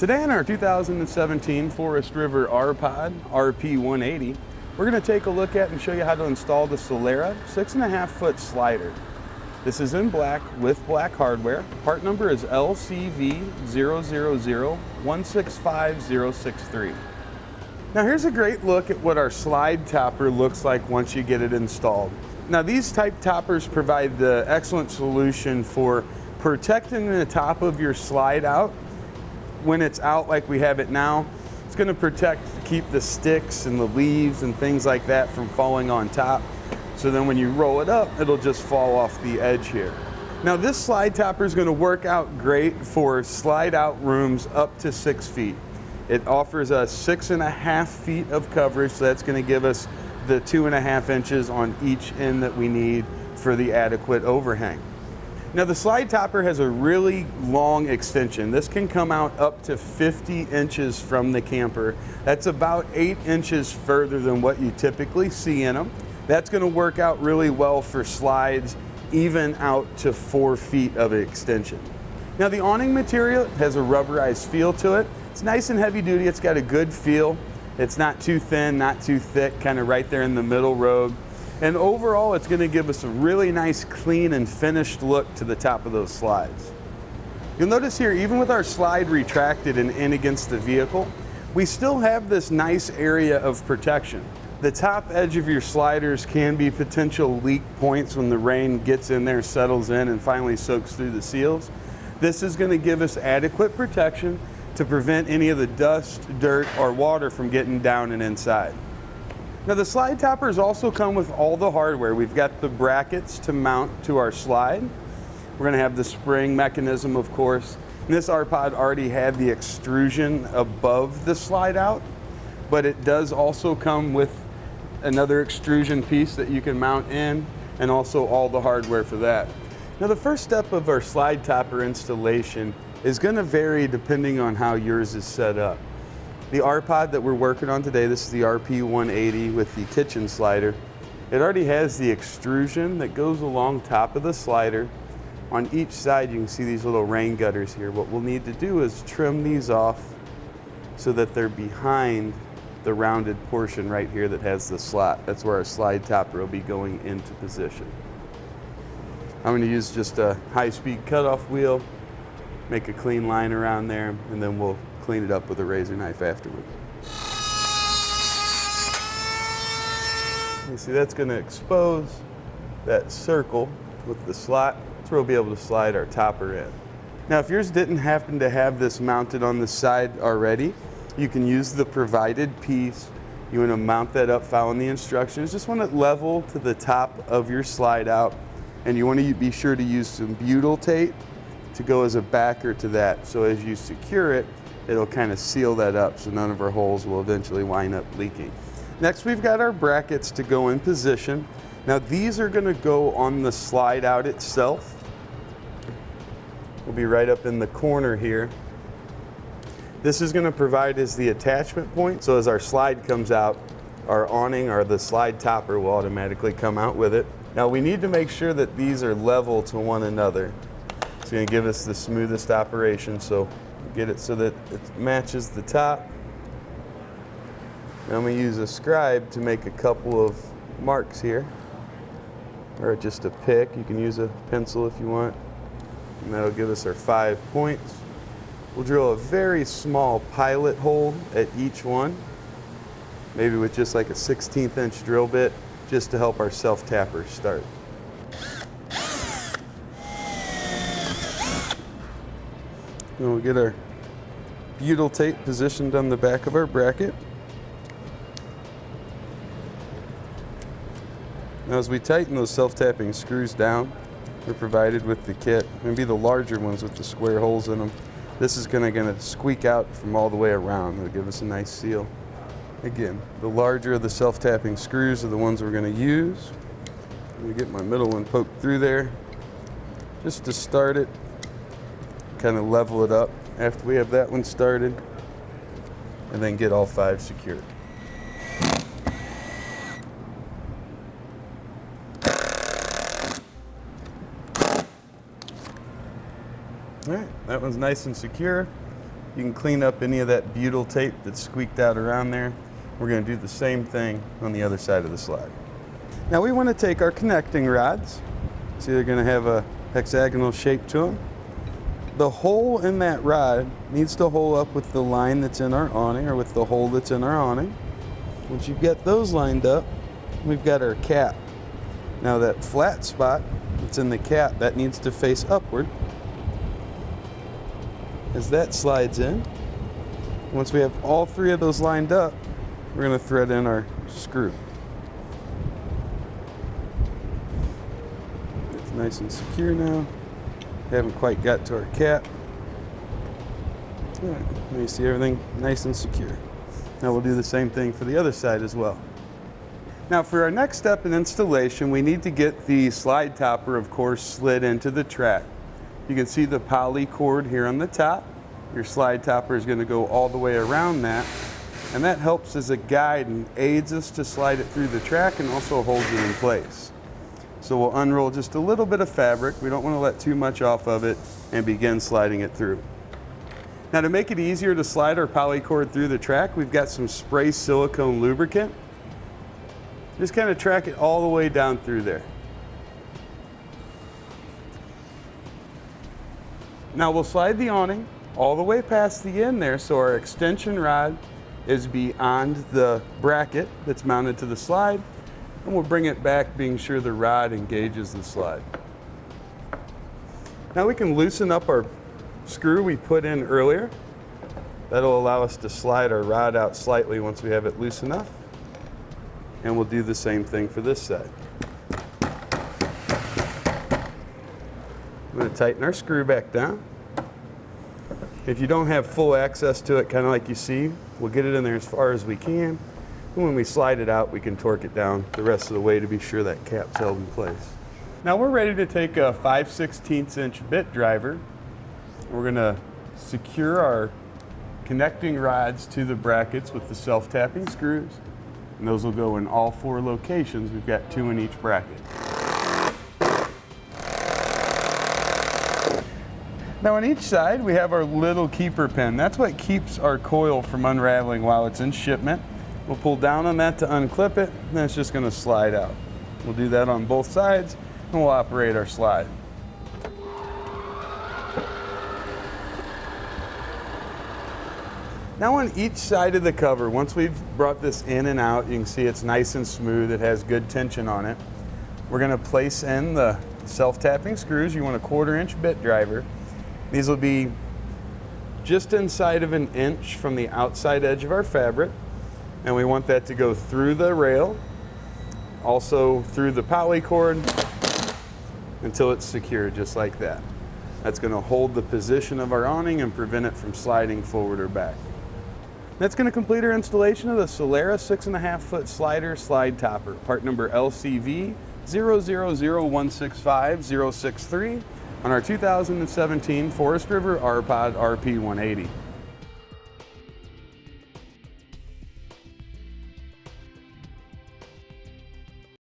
Today in our 2017 Forest River R-Pod RP180, we're going to take a look at and show you how to install the Solera 6.5-foot slider. This is in black with black hardware. Part number is LCV00165063. Now here's a great look at what our slide topper looks like once you get it installed. Now these type toppers provide the excellent solution for protecting the top of your slide out. When it's out like we have it now, it's going to keep the sticks and the leaves and things like that from falling on top. So then when you roll it up, it'll just fall off the edge here. Now this slide topper is going to work out great for slide out rooms up to 6 feet. It offers us 6.5 feet of coverage, so that's going to give us the 2.5 inches on each end that we need for the adequate overhang. Now the slide topper has a really long extension. This can come out up to 50 inches from the camper. That's about 8 inches further than what you typically see in them. That's going to work out really well for slides even out to 4 feet of extension. Now the awning material has a rubberized feel to it. It's nice and heavy duty. It's got a good feel. It's not too thin, not too thick, kind of right there in the middle road. And overall, it's going to give us a really nice, clean and finished look to the top of those slides. You'll notice here, even with our slide retracted and in against the vehicle, we still have this nice area of protection. The top edge of your sliders can be potential leak points when the rain gets in there, settles in, and finally soaks through the seals. This is going to give us adequate protection to prevent any of the dust, dirt, or water from getting down and inside. Now the slide toppers also come with all the hardware. We've got the brackets to mount to our slide. We're going to have the spring mechanism, of course. And this R-Pod already had the extrusion above the slide out, but it does also come with another extrusion piece that you can mount in, and also all the hardware for that. Now the first step of our slide topper installation is going to vary depending on how yours is set up. The R-Pod that we're working on today, this is the RP180 with the kitchen slider. It already has the extrusion that goes along top of the slider. On each side you can see these little rain gutters here. What we'll need to do is trim these off so that they're behind the rounded portion right here that has the slot. That's where our slide topper will be going into position. I'm going to use just a high-speed cutoff wheel, make a clean line around there, and then we'll clean it up with a razor knife afterward. You see that's going to expose that circle with the slot. That's where we'll be able to slide our topper in. Now if yours didn't happen to have this mounted on the side already, you can use the provided piece. You want to mount that up following the instructions. Just want it level to the top of your slide out, and you want to be sure to use some butyl tape to go as a backer to that. So as you secure it, it'll kind of seal that up so none of our holes will eventually wind up leaking. Next we've got our brackets to go in position. Now these are going to go on the slide out itself. We'll be right up in the corner here. This is going to provide as the attachment point, so as our slide comes out, our awning or the slide topper will automatically come out with it. Now we need to make sure that these are level to one another. It's going to give us the smoothest operation, so get it so that it matches the top. And I'm going to use a scribe to make a couple of marks here, or just a pick. You can use a pencil if you want, and that'll give us our 5 points. We'll drill a very small pilot hole at each one, maybe with just like a 1/16 inch drill bit, just to help our self-tapper start. And we'll get our butyl tape positioned on the back of our bracket. Now as we tighten those self-tapping screws down, they're provided with the kit, maybe the larger ones with the square holes in them. This is going to squeak out from all the way around. It'll give us a nice seal. Again, the larger of the self-tapping screws are the ones we're going to use. Let me get my middle one poked through there just to start it, kind of level it up after we have that one started, and then get all 5 secured. All right, that one's nice and secure. You can clean up any of that butyl tape that's squeaked out around there. We're going to do the same thing on the other side of the slide. Now we want to take our connecting rods. See, they're going to have a hexagonal shape to them. The hole in that rod needs to hole up with the line that's in our awning, or with the hole that's in our awning. Once you've got those lined up, we've got our cap. Now that flat spot that's in the cap, that needs to face upward. As that slides in, once we have all three of those lined up, we're going to thread in our screw. It's nice and secure now. Haven't quite got to our cap. All right, now you see everything nice and secure. Now we'll do the same thing for the other side as well. Now for our next step in installation, we need to get the slide topper, of course, slid into the track. You can see the poly cord here on the top. Your slide topper is going to go all the way around that, and that helps as a guide and aids us to slide it through the track and also holds it in place. So we'll unroll just a little bit of fabric. We don't want to let too much off of it, and begin sliding it through. Now to make it easier to slide our poly cord through the track, we've got some spray silicone lubricant. Just kind of track it all the way down through there. Now we'll slide the awning all the way past the end there, so our extension rod is beyond the bracket that's mounted to the slide, and we'll bring it back, being sure the rod engages the slide. Now we can loosen up our screw we put in earlier. That'll allow us to slide our rod out slightly once we have it loose enough. And we'll do the same thing for this side. I'm going to tighten our screw back down. If you don't have full access to it, kind of like you see, we'll get it in there as far as we can. And when we slide it out, we can torque it down the rest of the way to be sure that cap's held in place. Now we're ready to take a 5/16 inch bit driver. We're going to secure our connecting rods to the brackets with the self-tapping screws. And those will go in all 4 locations. We've got 2 in each bracket. Now on each side, we have our little keeper pin. That's what keeps our coil from unraveling while it's in shipment. We'll pull down on that to unclip it, and then it's just going to slide out. We'll do that on both sides, and we'll operate our slide. Now on each side of the cover, once we've brought this in and out, you can see it's nice and smooth, it has good tension on it. We're going to place in the self-tapping screws. You want a 1/4 inch bit driver. These will be just inside of 1 inch from the outside edge of our fabric, and we want that to go through the rail, also through the poly cord, until it's secure, just like that. That's going to hold the position of our awning and prevent it from sliding forward or back. That's going to complete our installation of the Solera 6.5 foot slider slide topper, part number LCV 000165063 on our 2017 Forest River RPod RP180.